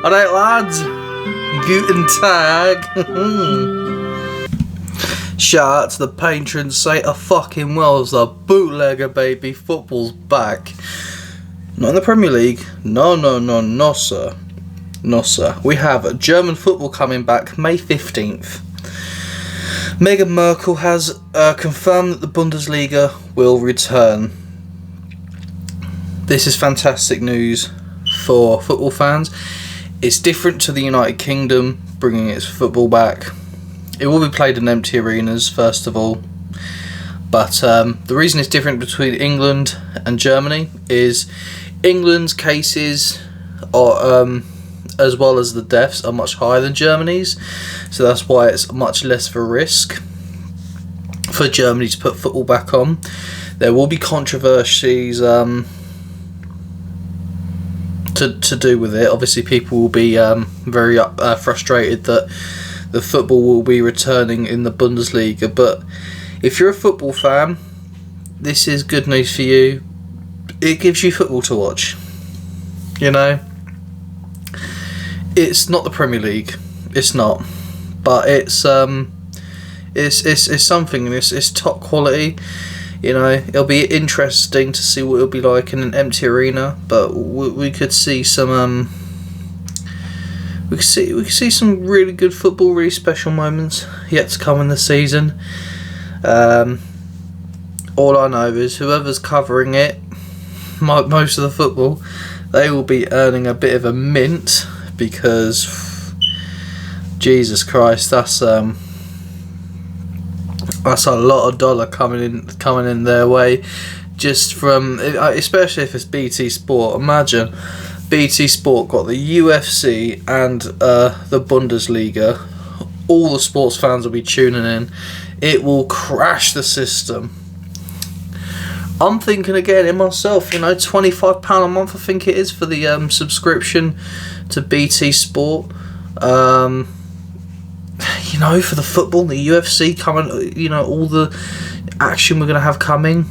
Alright lads, guten Tag. Shout out to the patrons, say a fucking Wells, the bootlegger baby, football's back. Not in the Premier League, no sir. No sir. We have German football coming back May 15th. Meghan Markle has confirmed that the Bundesliga will return. This is fantastic news for football fans. It's different to the United Kingdom bringing its football back. It will be played in empty arenas first of all, but the reason it's different between England and Germany is England's cases are, as well as the deaths, are much higher than Germany's, so that's why it's much less of a risk for Germany to put football back on. There will be controversies to do with it. Obviously people will be very frustrated that the football will be returning in the Bundesliga, but if you're a football fan, this is good news for you. It gives you football to watch. You know, it's not the Premier League, it's not, but it's something, and it's top quality. You know, it'll be interesting to see what it'll be like in an empty arena, but we could see some we could see some really good football, really special moments yet to come in the season. All I know is whoever's covering it, most of the football, they will be earning a bit of a mint, because Jesus Christ, that's a lot of dollar coming in their way, just from, especially if it's BT Sport. Imagine BT Sport got the UFC and the Bundesliga. All the sports fans will be tuning in. It will crash the system. I'm thinking again in myself, you know, £25 a month I think it is for the subscription to BT Sport. You know, for the football, the UFC coming, you know, all the action we're gonna have coming,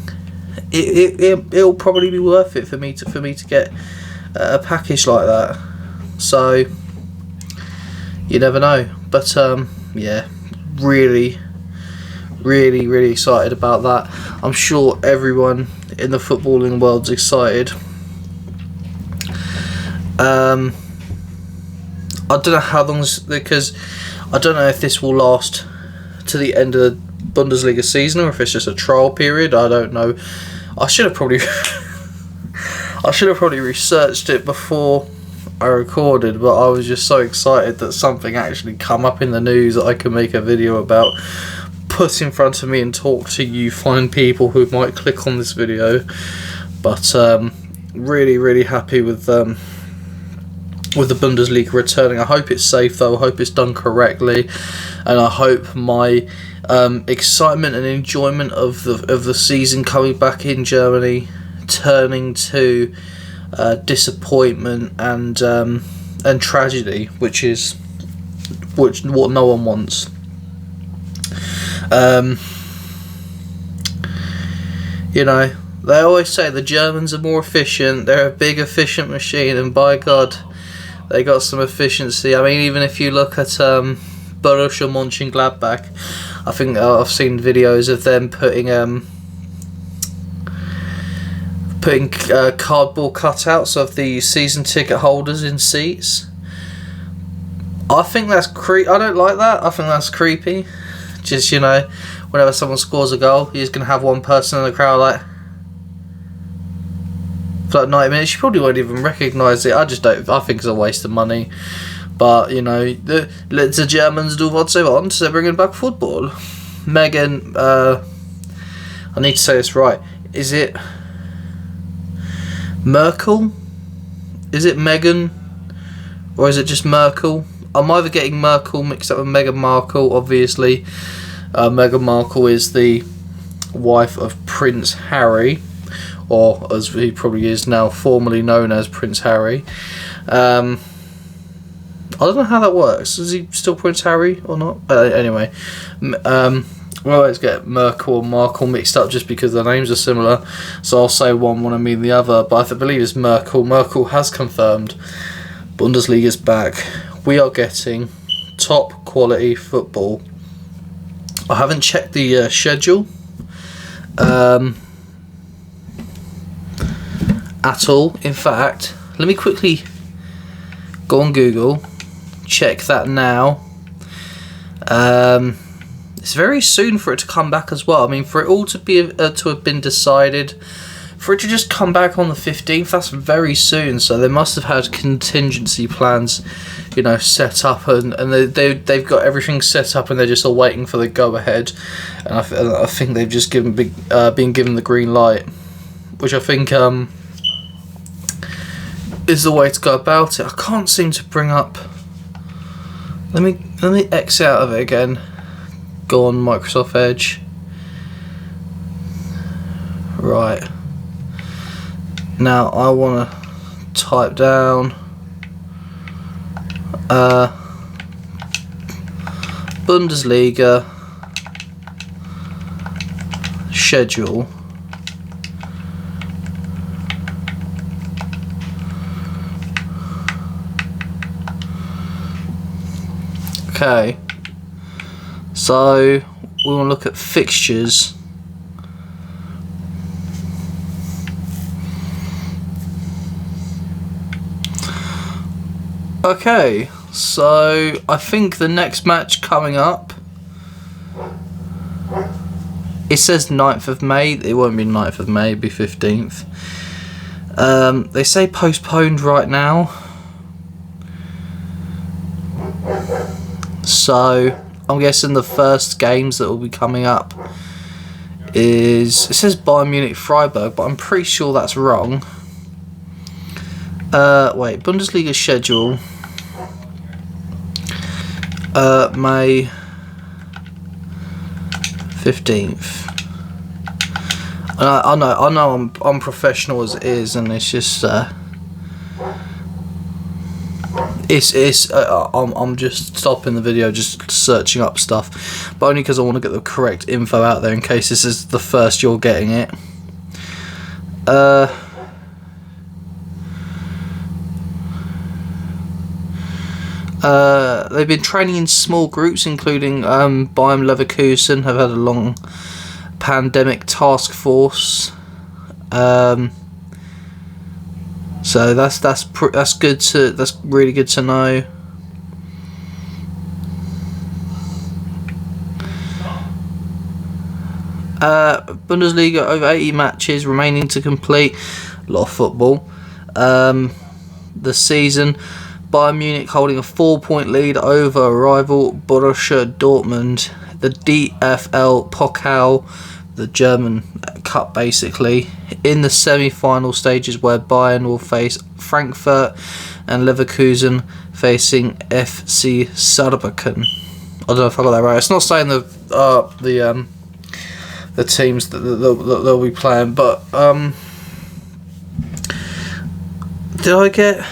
it'll probably be worth it for me to get a package like that. So you never know, but yeah, really excited about that. I'm sure everyone in the footballing world's excited. I don't know how long, because I don't know if this will last to the end of the Bundesliga season or if it's just a trial period. I don't know. I should have probably researched it before I recorded, but I was just so excited that something actually come up in the news that I could make a video about, put in front of me and talk to you fine people who might click on this video. But really happy with the Bundesliga returning. I hope it's safe though. I hope it's done correctly, and I hope my excitement and enjoyment of the season coming back in Germany turning to disappointment and tragedy, which what no one wants. You know, they always say the Germans are more efficient. They're a big efficient machine, and by God, they got some efficiency. I mean, even if you look at Borussia Mönchengladbach, I think I've seen videos of them putting cardboard cutouts of the season ticket holders in seats. I think that's I don't like that. I think that's creepy. Just, you know, whenever someone scores a goal, you're just gonna have one person in the crowd like, for like 90 minutes. You probably won't even recognise it. I think it's a waste of money. But, you know, let the Germans do what they want. They're bringing back football. Meghan, I need to say this right. Is it Merkel? Is it Meghan? Or is it just Merkel? I'm either getting Merkel mixed up with Meghan Markle, obviously. Meghan Markle is the wife of Prince Harry, or as he probably is now, formerly known as Prince Harry. I don't know how that works. Is he still Prince Harry or not? Anyway, we always get Merkel and Markle mixed up just because their names are similar. So I'll say one when I mean the other, but I believe it's Merkel. Merkel has confirmed Bundesliga's back. We are getting top quality football. I haven't checked the schedule at all. In fact, let me quickly go on Google, check that now. It's very soon for it to come back as well. I mean, for it all to be to have been decided, for it to just come back on the 15th, that's very soon. So they must have had contingency plans, you know, set up, and they've got everything set up, and they're just all waiting for the go ahead. And I think they've just been given the green light, which I think is the way to go about it. I can't seem to bring up. Let me X out of it again. Go on Microsoft Edge. Right. Now I want to type down Bundesliga schedule. Okay, so we want to look at fixtures. Okay, so I think the next match coming up, it says 9th of May. It won't be 9th of May, it'll be 15th. They say postponed right now. So I'm guessing the first games that will be coming up is, it says Bayern Munich Freiburg, but I'm pretty sure that's wrong. Wait, Bundesliga schedule. May 15th. I know I'm professional as it is, and it's just I'm just stopping the video, just searching up stuff, but only because I want to get the correct info out there in case this is the first you're getting it. They've been training in small groups, including Bayern Leverkusen have had a long pandemic task force. So that's good that's really good to know. Bundesliga, over 80 matches remaining to complete. A lot of football. The season, Bayern Munich holding a 4-point lead over rival Borussia Dortmund. The DFL Pokal, the German Cup basically, in the semi-final stages where Bayern will face Frankfurt and Leverkusen facing FC Saarbrücken. I don't know if I got that right. It's not saying the teams that they'll be playing, but did I get?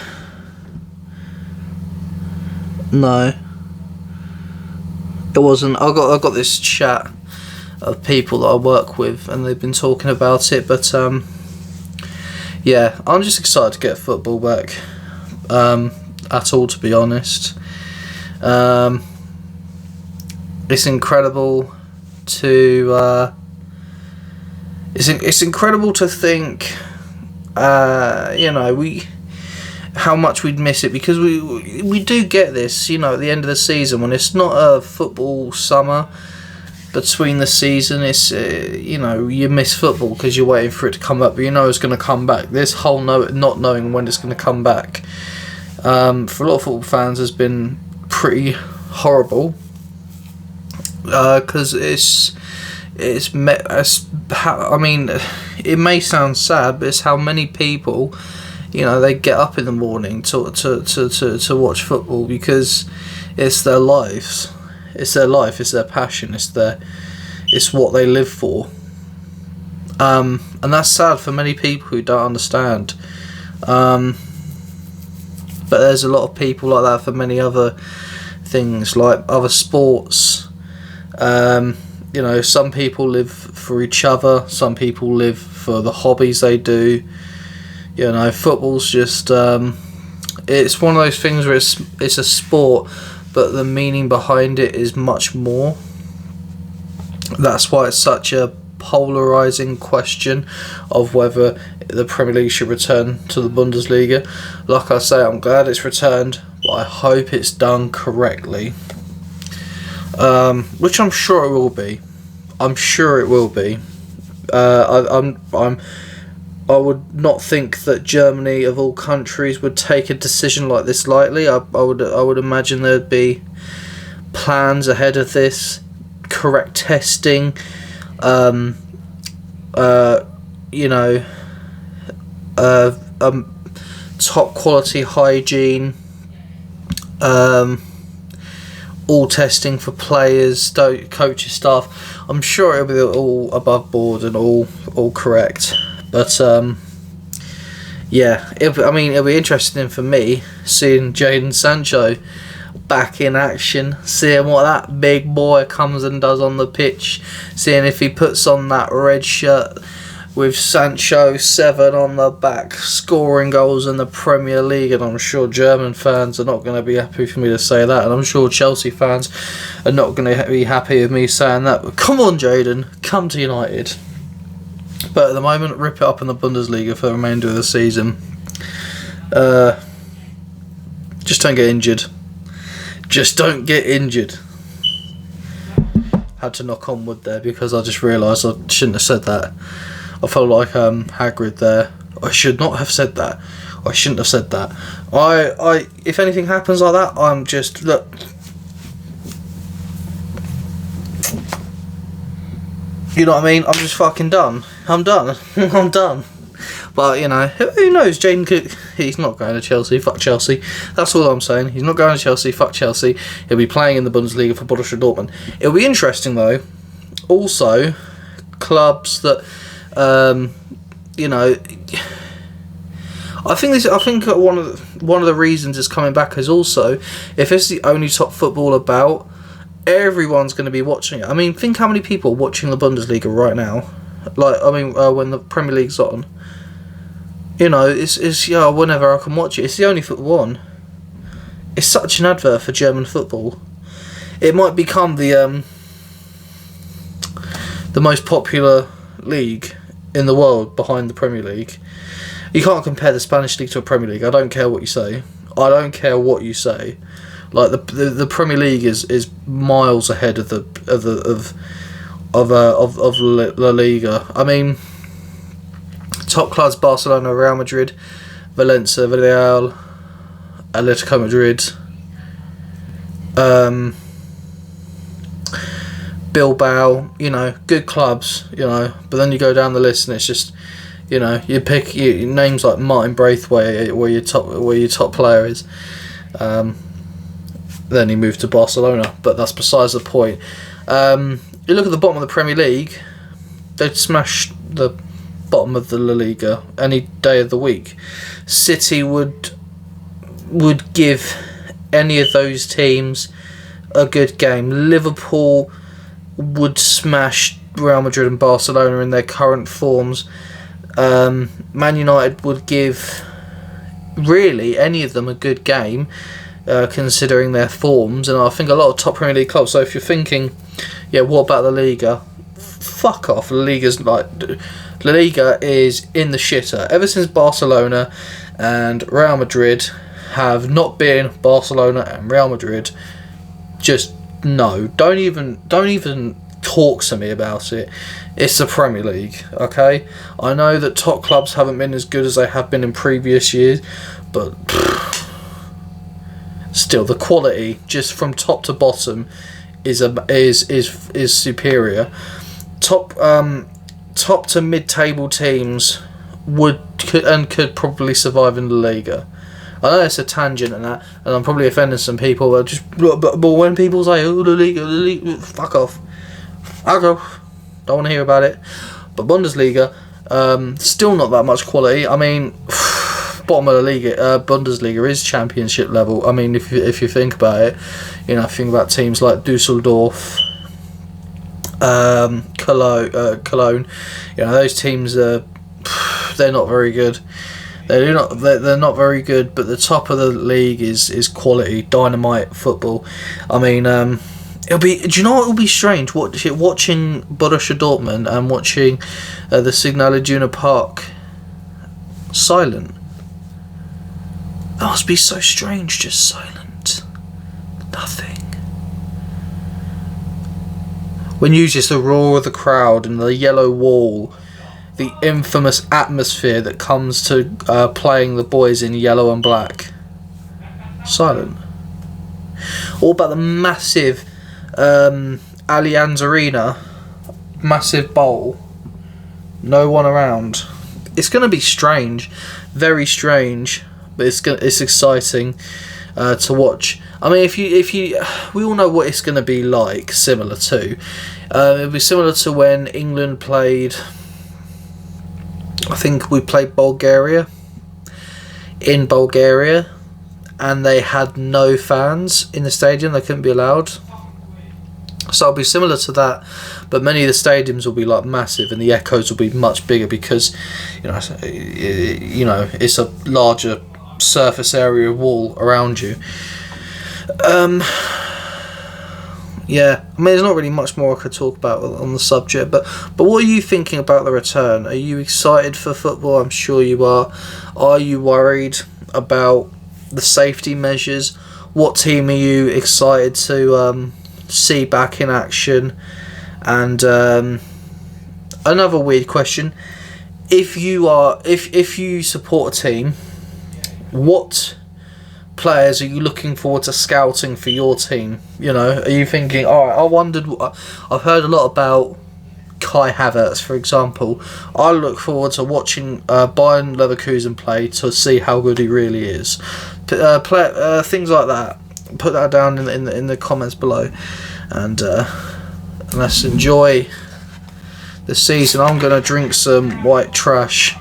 No, it wasn't. I got this chat of people that I work with, and they've been talking about it. But yeah, I'm just excited to get football back. At all, to be honest. It's incredible to. It's incredible to think. You know, how much we'd miss it, because we do get this, you know, at the end of the season when it's not a football summer. Between the season, it's you know, you miss football because you're waiting for it to come back, but you know it's going to come back. This whole not knowing when it's going to come back, for a lot of football fans, has been pretty horrible. Because I mean, it may sound sad, but it's how many people, you know, they get up in the morning to watch football because it's their lives. It's their life, it's their passion, it's what they live for. And that's sad for many people who don't understand. But there's a lot of people like that for many other things, like other sports. You know, some people live for each other, some people live for the hobbies they do. You know, football's just It's one of those things where it's a sport, but the meaning behind it is much more. That's why it's such a polarising question of whether the Premier League should return to the Bundesliga. Like I say, I'm glad it's returned, but I hope it's done correctly. Which I'm sure it will be. I'm sure it will be. I would not think that Germany, of all countries, would take a decision like this lightly. I would imagine there'd be plans ahead of this, correct testing, top quality hygiene, all testing for players, coaches, staff. I'm sure it'll be all above board and all correct. But it'll be interesting for me seeing Jadon Sancho back in action, seeing what that big boy comes and does on the pitch, seeing if he puts on that red shirt with Sancho 7 on the back, scoring goals in the Premier League. And I'm sure German fans are not going to be happy for me to say that, and I'm sure Chelsea fans are not going to be happy with me saying that. But come on, Jadon, come to United. But at the moment, rip it up in the Bundesliga for the remainder of the season. Just don't get injured. Just don't get injured. Had to knock on wood there because I just realised I shouldn't have said that. I felt like Hagrid there. I should not have said that. I shouldn't have said that. I if anything happens like that, I'm just look. You know what I mean? I'm just fucking done. I'm done. I'm done. But, you know, who knows? Jadon Cook, he's not going to Chelsea. Fuck Chelsea. That's all I'm saying. He's not going to Chelsea. Fuck Chelsea. He'll be playing in the Bundesliga for Borussia Dortmund. It'll be interesting, though. Also, clubs that, you know, I think one of the reasons it's coming back is also, if it's the only top football about, everyone's going to be watching it. I mean, think how many people are watching the Bundesliga right now. Like, I mean, when the Premier League's on. You know, it's whenever I can watch it. It's the only football on. It's such an advert for German football. It might become the most popular league in the world behind the Premier League. You can't compare the Spanish league to a Premier League. I don't care what you say. I don't care what you say. Like the Premier League is miles ahead of La Liga. I mean, top clubs: Barcelona, Real Madrid, Valencia, Villarreal, Atletico Madrid, Bilbao. You know, good clubs. You know, but then you go down the list and it's just, you know, you pick names like Martin Braithwaite, where your top player is. Then he moved to Barcelona, but that's besides the point. You look at the bottom of the Premier League, they'd smash the bottom of the La Liga any day of the week. City would give any of those teams a good game. Liverpool would smash Real Madrid and Barcelona in their current forms. Man United would give really any of them a good game, considering their forms. And I think a lot of top Premier League clubs. So if you're thinking, yeah, what about La Liga? Fuck off. La Liga is in the shitter. Ever since Barcelona and Real Madrid have not been Barcelona and Real Madrid, just no. Don't even talk to me about it. It's the Premier League, okay? I know that top clubs haven't been as good as they have been in previous years, but still, the quality just from top to bottom is superior. Top to mid-table teams could probably survive in the Liga. I know it's a tangent and that, and I'm probably offending some people, but when people say, "Oh, the Liga," fuck off. Don't want to hear about it. But Bundesliga, still not that much quality. I mean, bottom of the league, Bundesliga is championship level. I mean, if you think about it, you know, think about teams like Dusseldorf, Cologne. You know, those teams they're not very good. They're not very good, but the top of the league is quality, dynamite football. I mean, it'll be. Do you know what? It'll be strange watching Borussia Dortmund and watching the Signal Iduna Park silent. That must be so strange, just silent, nothing. When you just the roar of the crowd and the yellow wall, the infamous atmosphere that comes to playing the boys in yellow and black. Silent. What about the massive Allianz Arena, massive bowl, no one around? It's going to be strange, very strange, but it's exciting to watch. I mean, if you, we all know what it's going to be like. Similar to, it'll be similar to when England played. I think we played Bulgaria in Bulgaria, and they had no fans in the stadium. They couldn't be allowed. So it'll be similar to that, but many of the stadiums will be like massive, and the echoes will be much bigger because, it's a larger surface area wall around you. Yeah, I mean, there's not really much more I could talk about on the subject, but what are you thinking about the return? Are you excited for football? I'm sure you are. Are you worried about the safety measures? What team are you excited to see back in action? And another weird question: if you support a team, what players are you looking forward to scouting for your team? Are you thinking, I've heard a lot about Kai Havertz, for example. I look forward to watching Bayern Leverkusen play to see how good he really is. Things like that. Put that down in the comments below, and let's enjoy the season. I'm gonna drink some white trash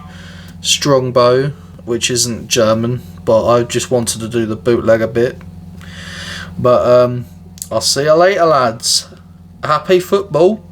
Strongbow, which isn't German, but I just wanted to do the bootlegger bit. But I'll see you later, lads. Happy football.